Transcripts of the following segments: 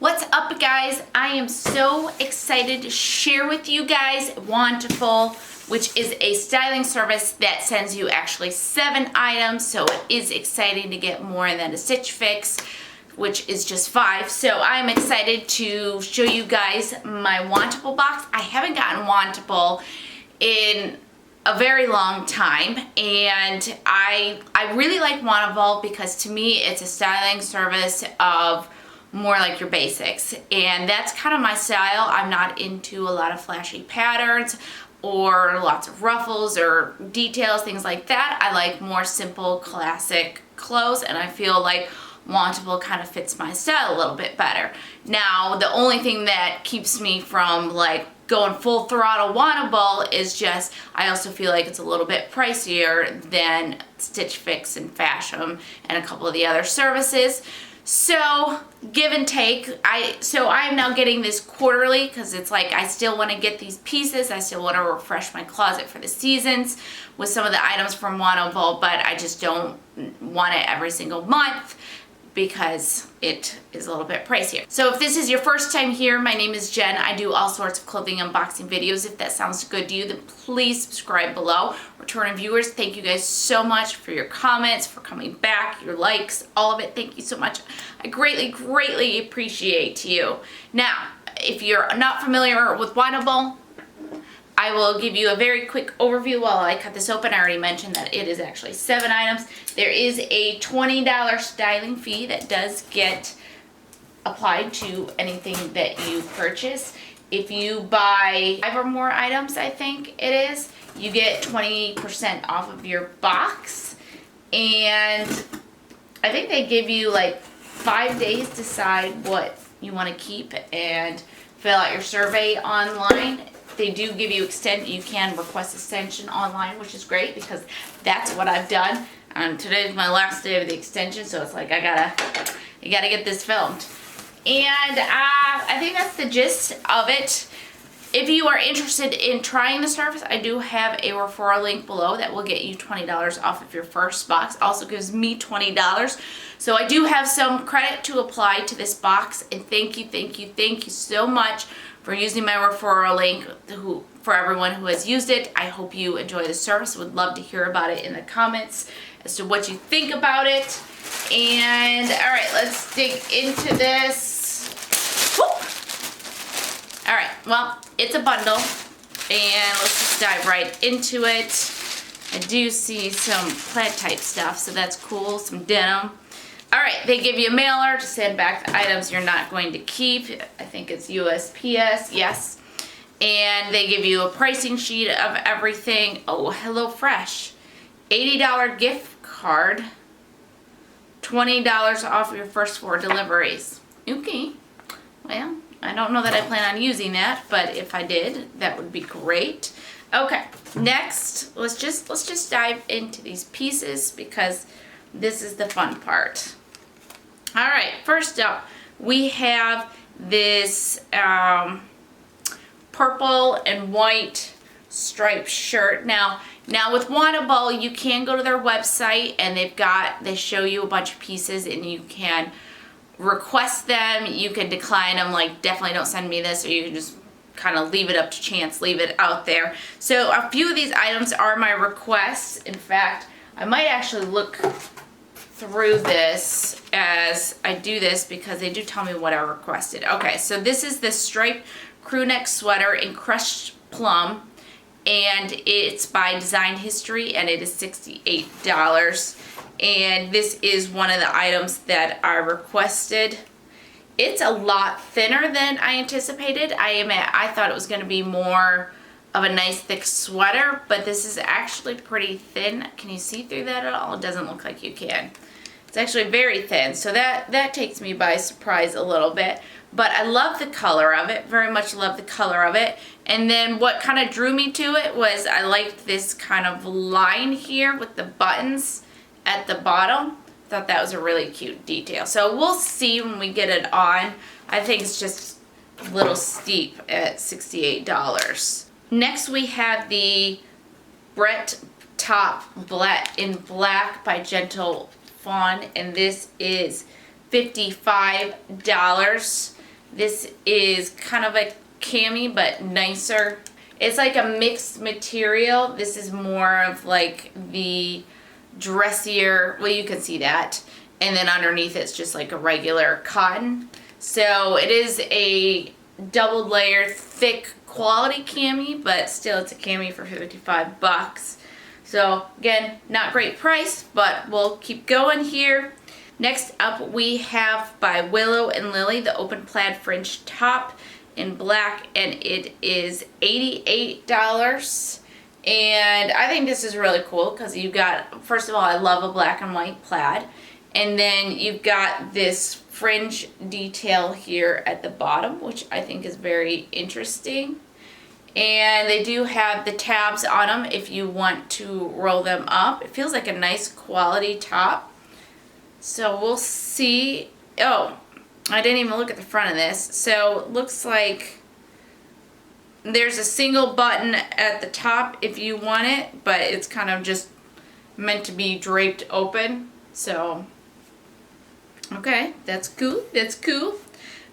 What's up, guys? I am so excited to share with you guys Wantable, which is a styling service that sends you actually 7 items, so it is exciting to get more than a Stitch Fix, which is just 5. So I'm excited to show you guys my Wantable box. I haven't gotten Wantable in a very long time, and I really like Wantable because to me it's a styling service of more like your basics, and that's kind of my style. I'm not into a lot of flashy patterns or lots of ruffles or details, things like that. I like more simple classic clothes, and I feel like Wantable kind of fits my style a little bit better. Now, the only thing that keeps me from like going full throttle Wantable is just I also feel like it's a little bit pricier than Stitch Fix and Fashion and a couple of the other services. So give and take. I'm now getting this quarterly because it's like I still want to get these pieces. I still want to refresh my closet for the seasons with some of the items from Wantable, but I just don't want it every single month because it is a little bit pricier. So if this is your first time here, my name is Jen. I do all sorts of clothing unboxing videos. If that sounds good to you, then please subscribe below. Returning viewers, thank you guys so much for your comments, for coming back, your likes, all of it. Thank you so much. I greatly appreciate you. Now, if you're not familiar with Wantable, I will give you a very quick overview while I cut this open. I already mentioned that it is actually 7 items. There is a $20 styling fee that does get applied to anything that you purchase. If you buy 5 or more items, I think it is, you get 20% off of your box. And I think they give you like 5 days to decide what you want to keep and fill out your survey online. They do give you you can request extension online, which is great because that's what I've done. Today's my last day of the extension, so it's like you gotta get this filmed. And I think that's the gist of it. If you are interested in trying the service, I do have a referral link below that will get you $20 off of your first box. Also gives me $20. So I do have some credit to apply to this box, and thank you so much for using my referral link. For everyone who has used it, I hope you enjoy the service. Would love to hear about it in the comments as to what you think about it. And all right, let's dig into this. Whoop. All right, well, it's a bundle, and let's just dive right into it. I do see some plant type stuff, so that's cool, some denim. All right, they give you a mailer to send back the items you're not going to keep. I think it's USPS, yes. And they give you a pricing sheet of everything. Oh, HelloFresh. $80 gift card. $20 off your first 4 deliveries. Okay, well, I don't know that I plan on using that, but if I did, that would be great. Okay, next, let's just dive into these pieces because this is the fun part. All right, first up, we have this purple and white striped shirt. Now with Wantable, you can go to their website and they show you a bunch of pieces and you can request them. You can decline them, like definitely don't send me this, or you can just kind of leave it up to chance, leave it out there. So a few of these items are my requests. In fact, I might actually look through this as I do this because they do tell me what I requested. Okay, so this is the striped crew neck sweater in crushed plum, and it's by Design History, and it is $68. And this is one of the items that I requested. It's a lot thinner than I anticipated. I thought it was going to be more of a nice thick sweater, but this is actually pretty thin. Can you see through that at all? It doesn't look like you can. It's actually very thin, so that takes me by surprise a little bit. But I love the color of it, very much love the color of it. And then what kind of drew me to it was I liked this kind of line here with the buttons at the bottom. Thought that was a really cute detail. So we'll see when we get it on. I think it's just a little steep at $68. Next we have the Brett top in black by Gentle Fawn, and this is $55. This is kind of a cami, but nicer. It's like a mixed material. This is more of like the dressier, well, you can see that. And then underneath it's just like a regular cotton. So it is a double layer, thick quality cami, but still it's a cami for 55 bucks. So again, not great price, but we'll keep going here. Next up we have by Willow and Lily, the open plaid fringe top in black, and it is $88. And I think this is really cool because you've got, first of all, I love a black and white plaid. And then you've got this fringe detail here at the bottom, which I think is very interesting. And they do have the tabs on them if you want to roll them up. It feels like a nice quality top. So we'll see. Oh, I didn't even look at the front of this. So it looks like there's a single button at the top if you want it, but it's kind of just meant to be draped open. So, okay, that's cool. That's cool.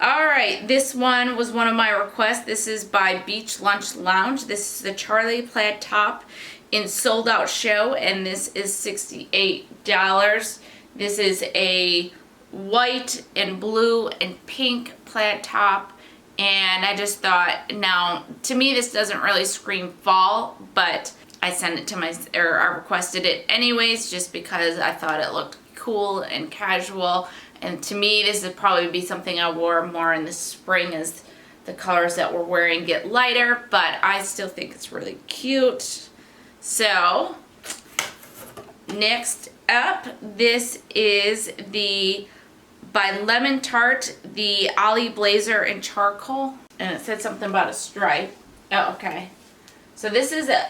All right, this one was one of my requests. This is by Beach Lunch Lounge. This is the Charlie plaid top in Sold Out Show, and this is $68. This is a white and blue and pink plaid top, and I just thought, now, to me this doesn't really scream fall, but I sent it to or I requested it anyways just because I thought it looked cool and casual. And to me, this would probably be something I wore more in the spring as the colors that we're wearing get lighter, but I still think it's really cute. So, next up, this is the, by Lemon Tart, the Ollie Blazer in charcoal. And it said something about a stripe. Oh, okay. So this is a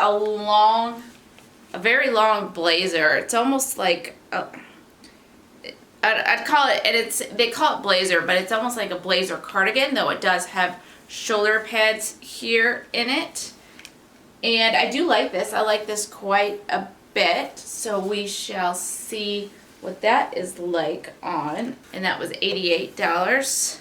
very long blazer. It's almost like I'd call it, and they call it blazer, but it's almost like a blazer cardigan, though it does have shoulder pads here in it. And I do like this. I like this quite a bit, so we shall see what that is like on. And that was $88.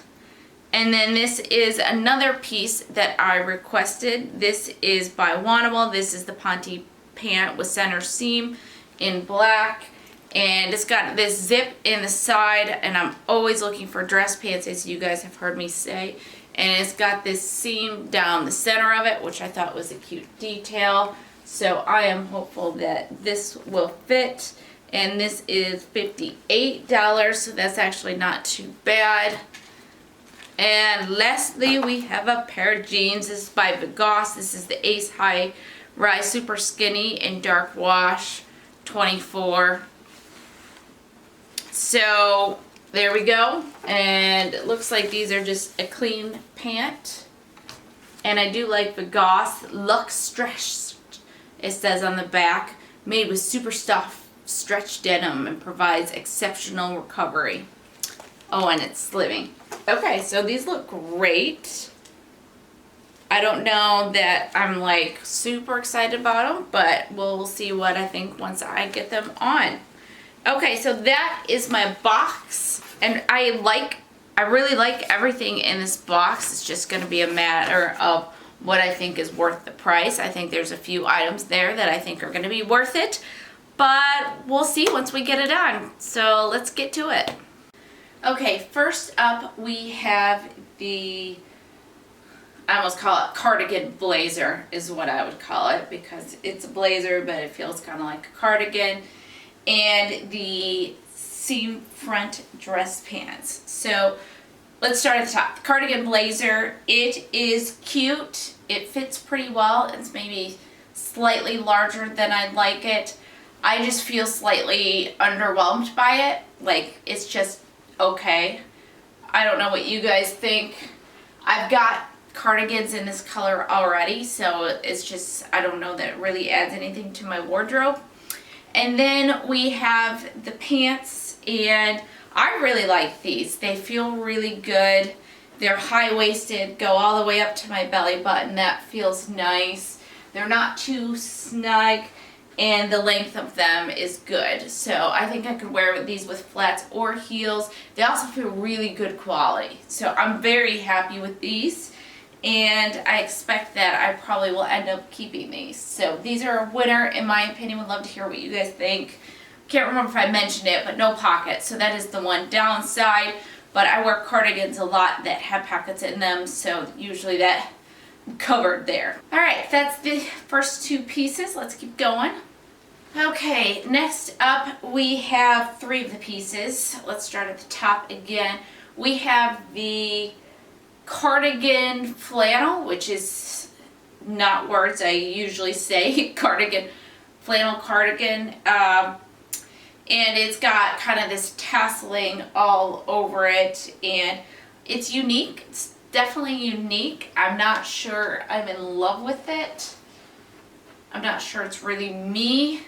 And then this is another piece that I requested. This is by Wantable. This is the Ponte pant with center seam in black. And it's got this zip in the side, and I'm always looking for dress pants, as you guys have heard me say. And it's got this seam down the center of it, which I thought was a cute detail. So I am hopeful that this will fit. And this is $58, so that's actually not too bad. And lastly, we have a pair of jeans. This is by Vigoss. This is the Ace High Rise Super Skinny in dark wash, 24. So there we go, and it looks like these are just a clean pant. And I do like Vigoss Luxe Stretch, it says on the back, made with super stuff stretch denim and provides exceptional recovery. Oh, and it's slimming. Okay, so these look great. I don't know that I'm like super excited about them, but we'll see what I think once I get them on. Okay, so that is my box, and I really like everything in this box. It's just going to be a matter of what I think is worth the price. I think there's a few items there that I think are going to be worth it, but we'll see once we get it on. So let's get to it. Okay, first up we have the, I almost call it cardigan blazer is what I would call it, because it's a blazer but it feels kind of like a cardigan. And the seam front dress pants. So let's start at the top. The cardigan blazer, it is cute. It fits pretty well. It's maybe slightly larger than I'd like it. I just feel slightly underwhelmed by it. Like, it's just okay. I don't know what you guys think. I've got cardigans in this color already, so it's just, I don't know that it really adds anything to my wardrobe. And then we have the pants, and I really like these. They feel really good. They're high-waisted, go all the way up to my belly button. That feels nice. They're not too snug, and the length of them is good. So I think I could wear these with flats or heels. They also feel really good quality. So I'm very happy with these, and I expect that I probably will end up keeping these. So these are a winner in my opinion. Would love to hear what you guys think. Can't remember if I mentioned it, but no pockets. So that is the one downside. But I wear cardigans a lot that have pockets in them, so usually that covered there. All right, that's the first two pieces. Let's keep going. Okay, next up we have three of the pieces. Let's start at the top again. We have the cardigan flannel, which is not words I usually say, cardigan, flannel cardigan. And it's got kind of this tasseling all over it, and it's unique. It's definitely unique. I'm not sure I'm in love with it. I'm not sure it's really me,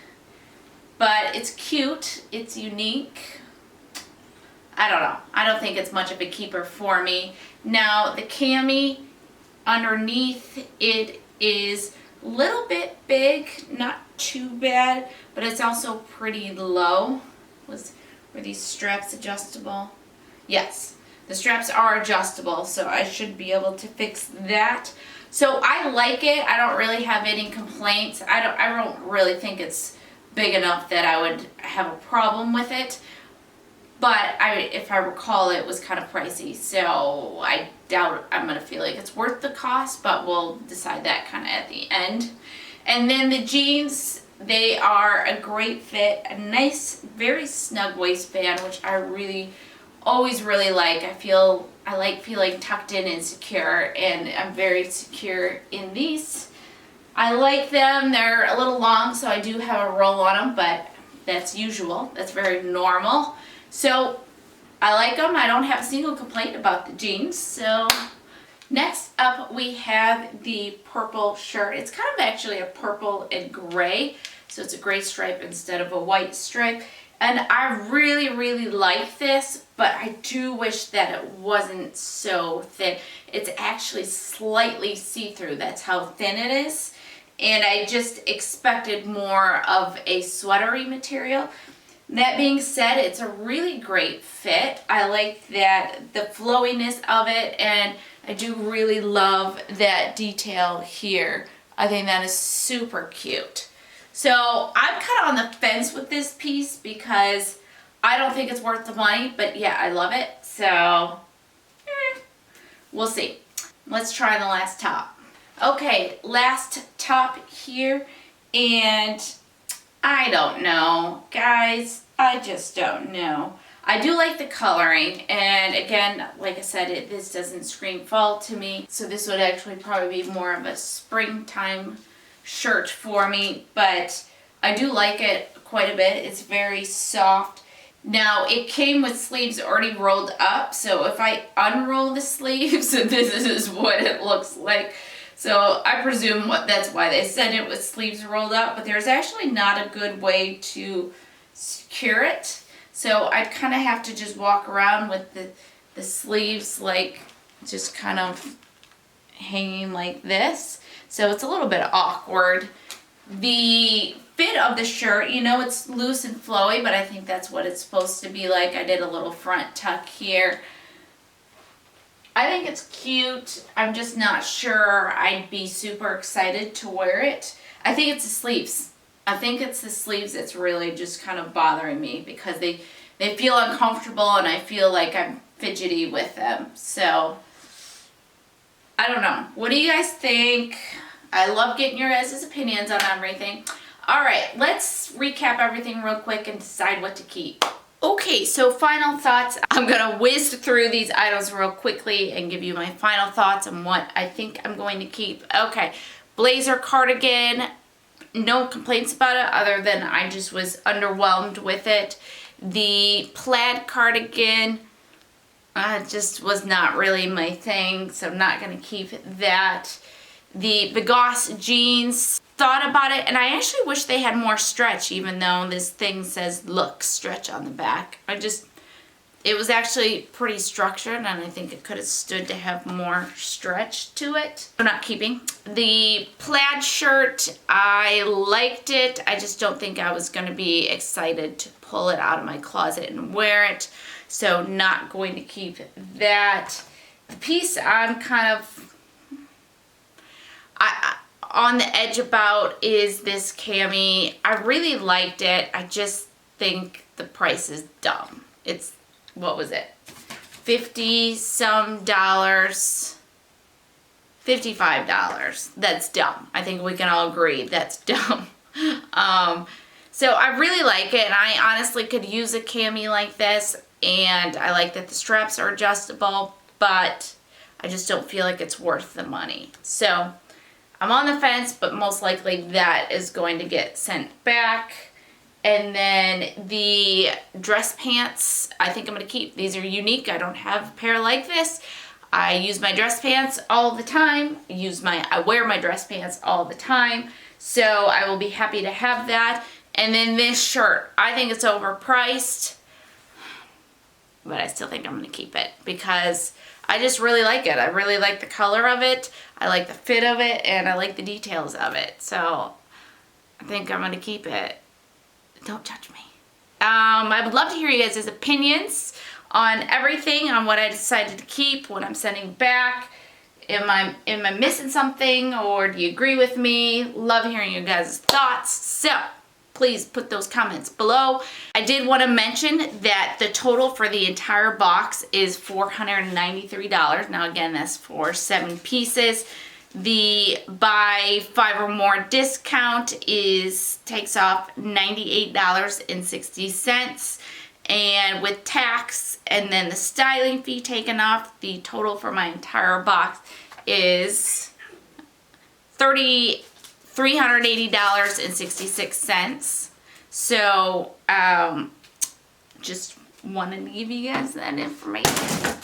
but it's cute. It's unique. I don't know. I don't think it's much of a keeper for me. Now, the cami underneath it is a little bit big, not too bad, but it's also pretty low. Were these straps adjustable? Yes, the straps are adjustable, so I should be able to fix that. So I like it. I don't really have any complaints. I don't really think it's big enough that I would have a problem with it. But if I recall, it was kind of pricey, so I doubt I'm going to feel like it's worth the cost, but we'll decide that kind of at the end. And then the jeans, they are a great fit, a nice, very snug waistband, which I always really like. I like feeling tucked in and secure, and I'm very secure in these. I like them. They're a little long, so I do have a roll on them, but that's usual. That's very normal. So I like them. I don't have a single complaint about the jeans. So next up we have the purple shirt. It's kind of actually a purple and gray. So it's a gray stripe instead of a white stripe. And I really, really like this, but I do wish that it wasn't so thin. It's actually slightly see-through. That's how thin it is. And I just expected more of a sweatery material. That being said, it's a really great fit. I like the flowiness of it, and I do really love that detail here. I think that is super cute. So I'm kind of on the fence with this piece because I don't think it's worth the money, but yeah, I love it. So we'll see. Let's try the last top. Okay, last top here, and I don't know, guys. I just don't know. I do like the coloring, and again, like I said, this doesn't scream fall to me, so this would actually probably be more of a springtime shirt for me, but I do like it quite a bit. It's very soft. Now, it came with sleeves already rolled up, so if I unroll the sleeves, this is what it looks like. So I presume that's why they sent it with sleeves rolled up, but there's actually not a good way to secure it. So I'd kind of have to just walk around with the sleeves like just kind of hanging like this. So it's a little bit awkward. The fit of the shirt, you know, it's loose and flowy, but I think that's what it's supposed to be like. I did a little front tuck here. I think it's cute. I'm just not sure I'd be super excited to wear it. I think it's the sleeves. I think it's the sleeves that's really just kind of bothering me because they feel uncomfortable and I feel like I'm fidgety with them. So, I don't know. What do you guys think? I love getting your guys' opinions on everything. Alright, let's recap everything real quick and decide what to keep. Okay, so final thoughts. I'm going to whiz through these items real quickly and give you my final thoughts on what I think I'm going to keep. Okay, blazer cardigan. No complaints about it other than I just was underwhelmed with it. The plaid cardigan just was not really my thing, so I'm not going to keep that. The Bogos jeans, thought about it, and I actually wish they had more stretch, even though this thing says look stretch on the back. It was actually pretty structured, and I think it could have stood to have more stretch to it. I'm not keeping. The plaid shirt, I liked it. I just don't think I was going to be excited to pull it out of my closet and wear it. So not going to keep that. The piece I'm kind of on the edge about is this cami. I really liked it. I just think the price is dumb. It's, what was it? $50 some, $55. That's dumb. I think we can all agree that's dumb. So I really like it, and I honestly could use a cami like this, and I like that the straps are adjustable, but I just don't feel like it's worth the money. So I'm on the fence, but most likely that is going to get sent back. And then the dress pants, I think I'm going to keep. These are unique. I don't have a pair like this. I use my dress pants all the time. I wear my dress pants all the time. So I will be happy to have that. And then this shirt, I think it's overpriced, but I still think I'm going to keep it because I just really like it. I really like the color of it. I like the fit of it, and I like the details of it. So I think I'm going to keep it. Don't judge me. I would love to hear you guys' opinions on everything, on what I decided to keep, what I'm sending back. Am I missing something, or do you agree with me? Love hearing your guys' thoughts. So please put those comments below. I did want to mention that the total for the entire box is $493. Now again, that's for 7 pieces. The buy 5 or more discount takes off $98.60, and with tax and then the styling fee taken off, the total for my entire box is $380.66. So just wanted to give you guys that information.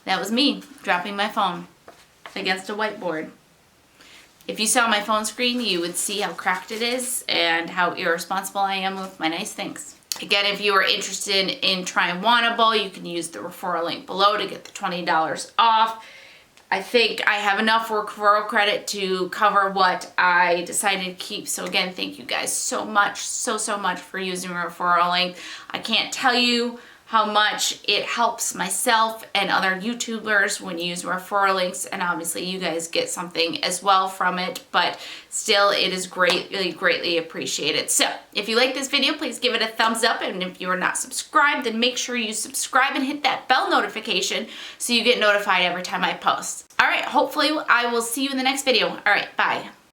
That was me dropping my phone against a whiteboard. If you saw my phone screen, you would see how cracked it is and how irresponsible I am with my nice things. Again, if you are interested in trying Wantable, you can use the referral link below to get the $20 off. I think I have enough referral credit to cover what I decided to keep. So again, thank you guys so much, so much for using referral link. I can't tell you how much it helps myself and other YouTubers when you use referral links, and obviously you guys get something as well from it, but still it is greatly appreciated. So if you like this video, please give it a thumbs up, and if you are not subscribed, then make sure you subscribe and hit that bell notification so you get notified every time I post. All right, hopefully I will see you in the next video. All right, bye.